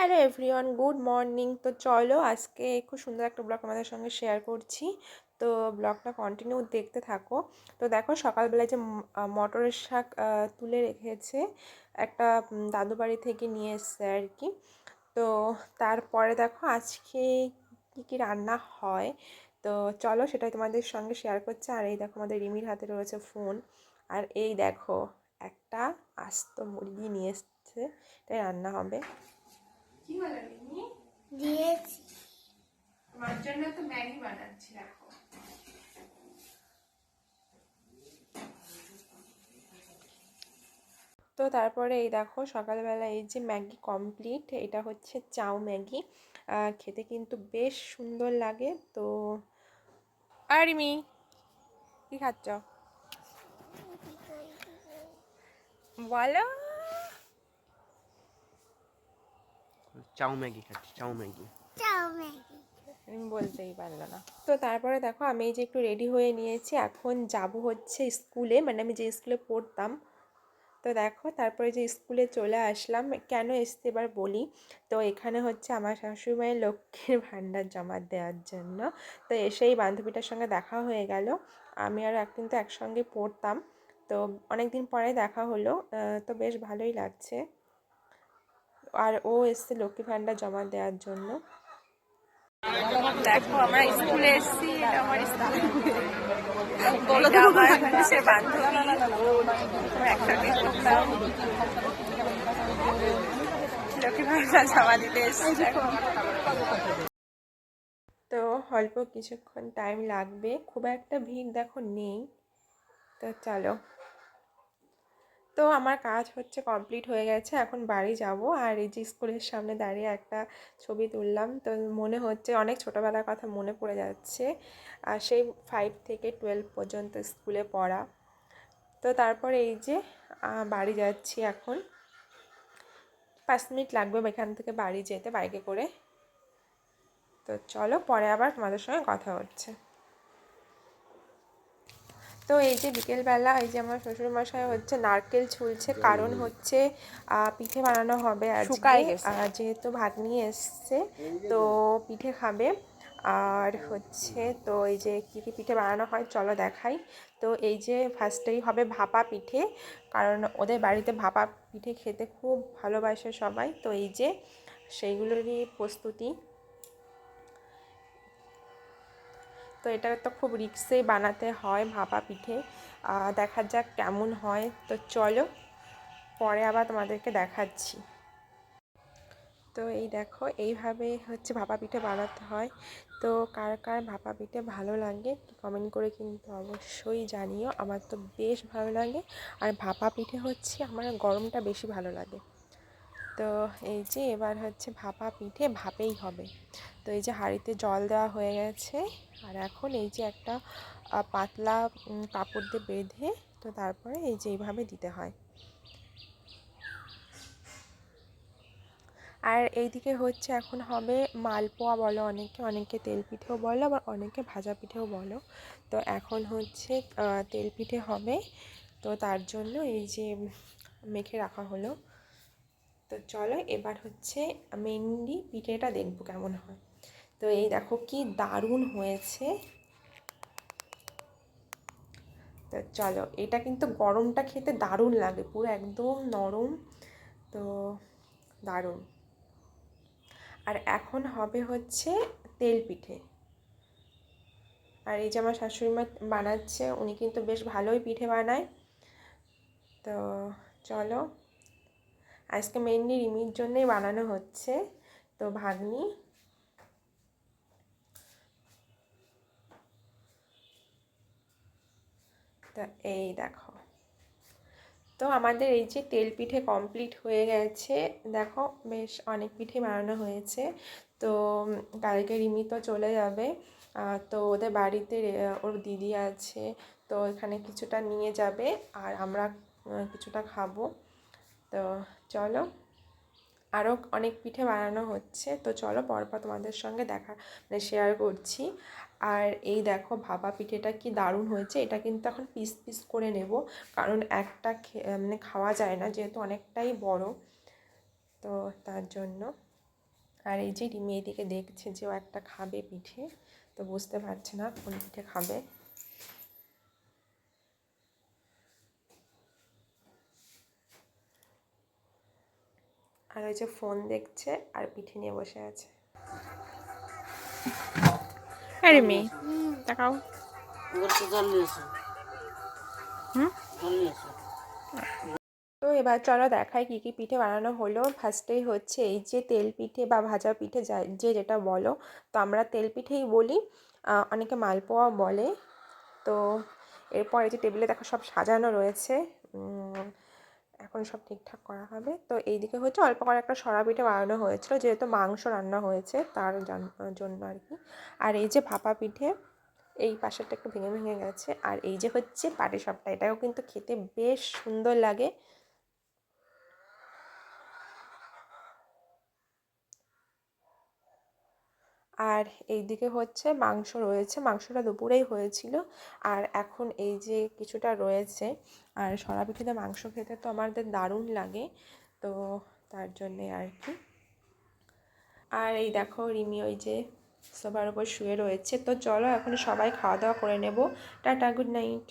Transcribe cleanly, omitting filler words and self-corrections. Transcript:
Hello everyone, good morning. তো চলো আজকে খুব সুন্দর একটা ব্লগ আমাদের সঙ্গে শেয়ার করছি। তো ব্লগটা কন্টিনিউ দেখতে থাকো। তো দেখো সকালবেলায় যে মটরের শাক তুলে রেখেছে একটা দাদু বাড়ি থেকে নিয়ে এসছে আর কি। তো তারপরে দেখো আজকে কী কী রান্না হয়, তো চলো সেটাই তোমাদের সঙ্গে শেয়ার করছি। আর এই দেখো আমাদের রিমির হাতে রয়েছে ফোন, আর এই দেখো একটা আস্ত মুরগি নিয়ে এসছে, এটাই রান্না হবে। কি হলো রিমি? দিয়েছি। তোমার জন্য তো ম্যাগি বানাচ্ছি, দেখো। তো তারপরে এই দেখো সকালবেলা এই যে ম্যাগি কমপ্লিট, এটা হচ্ছে চাউ ম্যাগি। খেতে কিন্তু বেশ সুন্দর লাগে। তো আর রিমি কি খাচ্ছ বলো? চাউ ম্যাগি খাচ্ছি, চাউ ম্যাগি। চাও ম্যাগি। আমি বলতেই পারলো না। তো তারপরে দেখো আমি এই যে একটু রেডি হয়ে নিয়েছি, এখন যাব হচ্ছে স্কুলে, মানে আমি যে স্কুলে পড়তাম। তো দেখো তারপরে যে স্কুলে চলে আসলাম, কেন এসছি এবার বলি। তো এখানে হচ্ছে আমার শাশুড়িমায়ের লক্ষ্মীর ভাণ্ডার জমা দেওয়ার জন্য। তো এসেই বান্ধবীটার সঙ্গে দেখা হয়ে গেল। আমি আর একদিন তো একসঙ্গে পড়তাম, তো অনেক দিন পরে দেখা হলো। তো বেশ ভালোই লাগছে। আর ও এসছে লক্ষ্মী ভাণ্ডার জমা দেওয়ার জন্য। দেখো আমরা স্কুলে এসেছি, এটা আমার স্কুল, এটা আমার হচ্ছে বান্ধবী, আমরা একসাথে পড়তাম। লক্ষ্মী ভাণ্ডার জমা দিতে এসেছি। তো অল্প কিছুক্ষণ টাইম লাগবে, খুব একটা ভিড় দেখো নেই। তো চলো, তো আমার কাজ হচ্ছে কমপ্লিট হয়ে গেছে, এখন বাড়ি যাব। আর এই যে স্কুলের সামনে দাঁড়িয়ে একটা ছবি তুললাম, তো মনে হচ্ছে অনেক ছোটোবেলার কথা মনে পড়ে যাচ্ছে। আর সেই 5 থেকে 12 পর্যন্ত স্কুলে পড়া। তো তারপরে এই যে বাড়ি যাচ্ছি এখন। 5 মিনিট লাগবে এখান থেকে বাড়ি যেতে বাইকে করে। তো চলো পরে আবার তোমাদের সঙ্গে কথা হচ্ছে। তো এই যে বিকেলবেলা এই যে আমার শ্বশুরমশাই হচ্ছে নারকেল ছুলছে, কারণ হচ্ছে পিঠে বানানো হবে আজকে। যেহেতু ভাগ্নি এসছে, তো পিঠে খাবে। আর হচ্ছে তো এই যে কী কী পিঠে বানানো হয় চলো দেখাই। তো এই যে ফার্স্টেই হবে ভাপা পিঠে, কারণ ওদের বাড়িতে ভাপা পিঠে খেতে খুব ভালোবাসে সবাই। তো এই যে সেইগুলোরই প্রস্তুতি। তো এটা তো খুব রিক্সে বানাতে হয় ভাপা পিঠে, দেখা যাক কেমন হয়। তো চলো পরে আবার তোমাদেরকে দেখাচ্ছি। তো এই দেখো এইভাবে হচ্ছে ভাপা পিঠে বানাতে হয়। তো কার কার ভাপা পিঠে ভালো লাগে কমেন্ট করে কিন্তু অবশ্যই জানিও। আমার তো বেশ ভালো লাগে, আর ভাপা পিঠে হচ্ছে আমার গরমটা বেশি ভালো লাগে। তো এই যে এবার হচ্ছে ভাপা পিঠে ভাপেই হবে। তো এই যে হাঁড়িতে জল দেওয়া হয়ে গেছে, আর এখন এই যে একটা পাতলা কাপড় দিয়ে বেঁধে, তো তারপরে এই যে এইভাবে দিতে হয়। আর এইদিকে হচ্ছে এখন হবে মালপোয়া বলো অনেকে, অনেকে তেল পিঠেও বলো, আবার অনেকে ভাজা পিঠেও বলো। তো এখন হচ্ছে তেল পিঠে হবে, তো তার জন্য এই যে মেখে রাখা হলো। তো চলো এবার হচ্ছে মেনলি পিঠেটা দেখবো কেমন হয়। তো এই দেখো কি দারুণ হয়েছে। তো চলো, এটা কিন্তু গরমটা খেতে দারুণ লাগে, পুরো একদম নরম। তো দারুণ। আর এখন হবে হচ্ছে তেল পিঠে। আর এই যে আমার শাশুড়ি মা বানাচ্ছে, উনি কিন্তু বেশ ভালোই পিঠে বানায়। তো চলো, আজকে মেনলি রিমির জন্যই বানানো হচ্ছে, তো ভাগ্নি। তো এই দেখো, তো আমাদের এই যে তেল পিঠে কমপ্লিট হয়ে গেছে। দেখো বেশ অনেক পিঠে বানানো হয়েছে। তো কালকে রিমি তো চলে যাবে, তো ওদের বাড়িতে ওর দিদি আছে, তো এখানে কিছুটা নিয়ে যাবে, আর আমরা কিছুটা খাবো। তো চলো, আরও অনেক পিঠে বানানো হচ্ছে। তো চলো পরপর তোমাদের সঙ্গে দেখা মানে শেয়ার করছি। আর এই দেখো ভাপা পিঠেটা কি দারুণ হয়েছে। এটা কিন্তু এখন পিস পিস করে নেব, কারণ একটা মানে খাওয়া যায় না, যেহেতু অনেকটাই বড়। তো তার জন্য আর এই যে রিমি এদিকে দেখছে যে ও একটা খাবে পিঠে, তো বুঝতে পারছে না কোন পিঠে খাবে। আর ওই যে ফোন দেখছে আর পিঠে নিয়ে বসে আছে। আরে মেয়ে তাকাও। তো এবার চলো দেখাই কী কী পিঠে বানানো হলো। ফার্স্টেই হচ্ছে এই যে তেল পিঠে বা ভাজা পিঠে যে যেটা বলো, তো আমরা তেল পিঠেই বলি, অনেকে মালপোয়া বলে। তো এরপর এই যে টেবিলে দেখো সব সাজানো রয়েছে, এখন সব ঠিকঠাক করা হবে। তো এইদিকে হচ্ছে অল্প করে একটা সরা পিঠে বানানো হয়েছিল, যেহেতু মাংস রান্না হয়েছে তার জন্য আর কি। আর এই যে ভাপা পিঠে, এই পাশেরটা একটু ভেঙে ভেঙে গেছে। আর এই যে হচ্ছে পাটিসাপটা, এটাও কিন্তু খেতে বেশ সুন্দর লাগে। আর এইদিকে হচ্ছে মাংস রয়েছে, মাংসটা দুপুরেই হয়েছিল। আর এখন এই যে কিছুটা রয়েছে। আর সরা পিঠেতে মাংস খেতে তো আমাদের দারুণ লাগে, তো তার জন্যে আর কি। আর এই দেখো রিমি ওই যে সোফার উপর শুয়ে রয়েছে। তো চলো এখন সবাই খাওয়া দাওয়া করে নেব। Tata, good night.